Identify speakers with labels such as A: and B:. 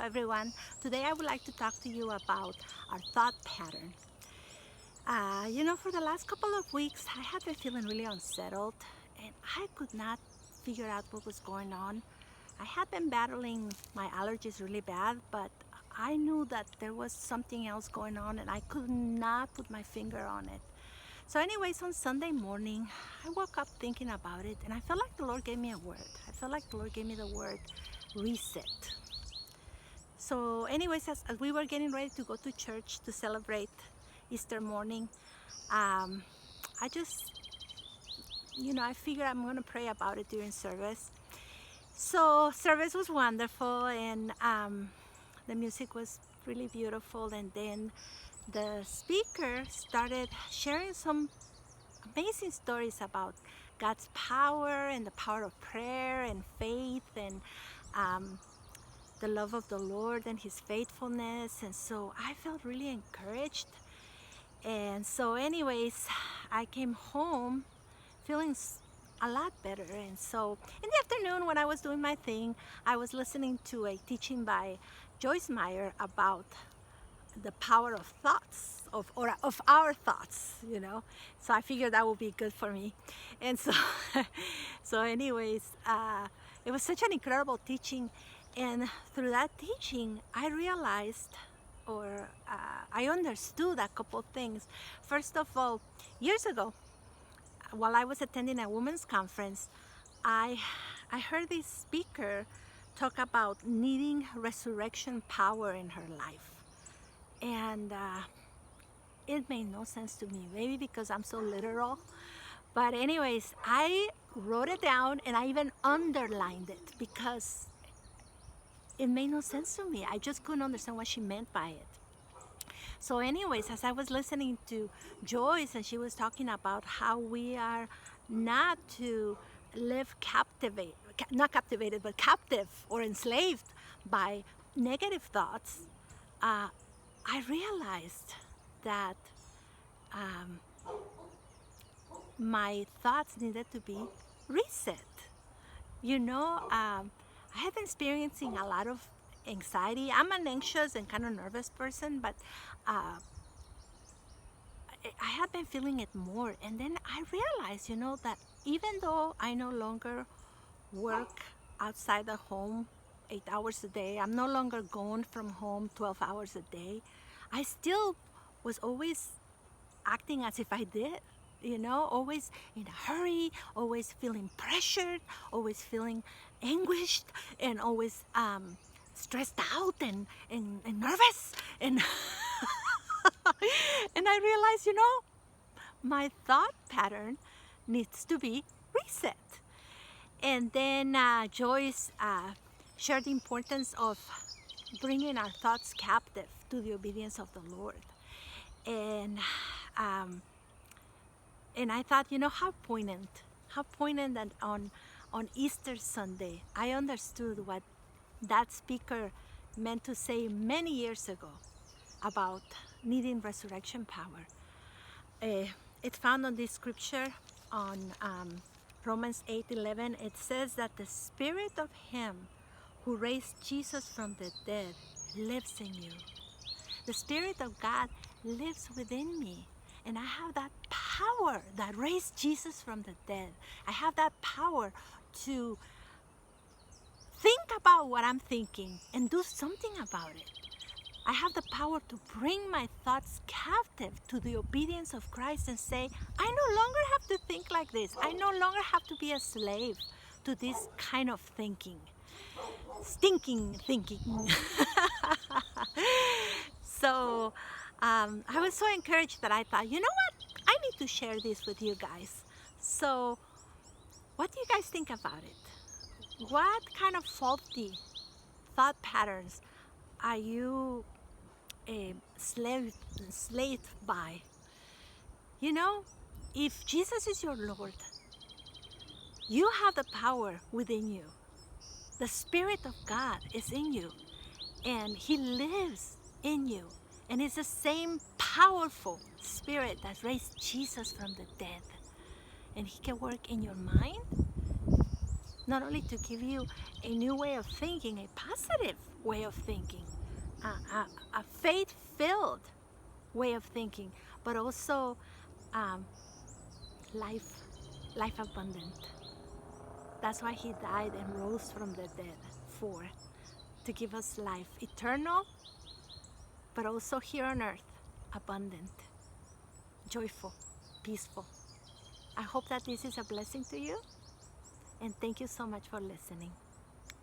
A: everyone. Today I would like to talk to you about our thought pattern. For the last couple of weeks, I had been feeling really unsettled and I could not figure out what was going on. I had been battling my allergies really bad, but I knew that there was something else going on and I could not put my finger on it. So anyways, on Sunday morning, I woke up thinking about it and I felt like the Lord gave me a word. I felt like the Lord gave me the word reset. So anyways, as we were getting ready to go to church to celebrate Easter morning, I figured I'm going to pray about it during service. So service was wonderful and the music was really beautiful, and then the speaker started sharing some amazing stories about God's power and the power of prayer and faith and the love of the Lord and His faithfulness. And so I felt really encouraged. And so anyways, I came home feeling a lot better. And so in the afternoon, when I was doing my thing, I was listening to a teaching by Joyce Meyer about the power of thoughts, of our thoughts, So I figured that would be good for me. And so anyways, it was such an incredible teaching. And through that teaching, I realized I understood a couple things. First of all, years ago, while I was attending a women's conference, I heard this speaker talk about needing resurrection power in her life. And it made no sense to me, maybe because I'm so literal. But anyways, I wrote it down and I even underlined it because it made no sense to me. I just couldn't understand what she meant by it. So anyways, as I was listening to Joyce, and she was talking about how we are not to live captive or enslaved by negative thoughts, I realized that my thoughts needed to be reset. I have been experiencing a lot of anxiety. I'm an anxious and kind of nervous person, but I have been feeling it more. And then I realized, that even though I no longer work outside the home 8 hours a day, I'm no longer gone from home 12 hours a day, I still was always acting as if I did, always in a hurry, always feeling pressured, always feeling anguished, and always stressed out and nervous. And and I realized, my thought pattern needs to be reset. And then Joyce shared the importance of bringing our thoughts captive to the obedience of the Lord. And I thought, how poignant that on Easter Sunday, I understood what that speaker meant to say many years ago about needing resurrection power. It's found on this scripture on Romans 8:11. It says that the Spirit of Him who raised Jesus from the dead lives in you. The Spirit of God lives within me. And I have that power that raised Jesus from the dead. I have that power to think about what I'm thinking and do something about it. I have the power to bring my thoughts captive to the obedience of Christ and say, I no longer have to think like this. I no longer have to be a slave to this kind of thinking. Stinking thinking. So I was so encouraged that I thought, you know what? I need to share this with you guys. So what do you guys think about it? What kind of faulty thought patterns are you enslaved by? If Jesus is your Lord, you have the power within you. The Spirit of God is in you, and He lives in you. And it's the same powerful Spirit that raised Jesus from the dead. And He can work in your mind, not only to give you a new way of thinking, a positive way of thinking, a faith-filled way of thinking, but also um, life, life abundant. That's why he died and rose from the dead, for to give us life eternal, but also here on earth, abundant, joyful, peaceful. I hope that this is a blessing to you, and thank you so much for listening.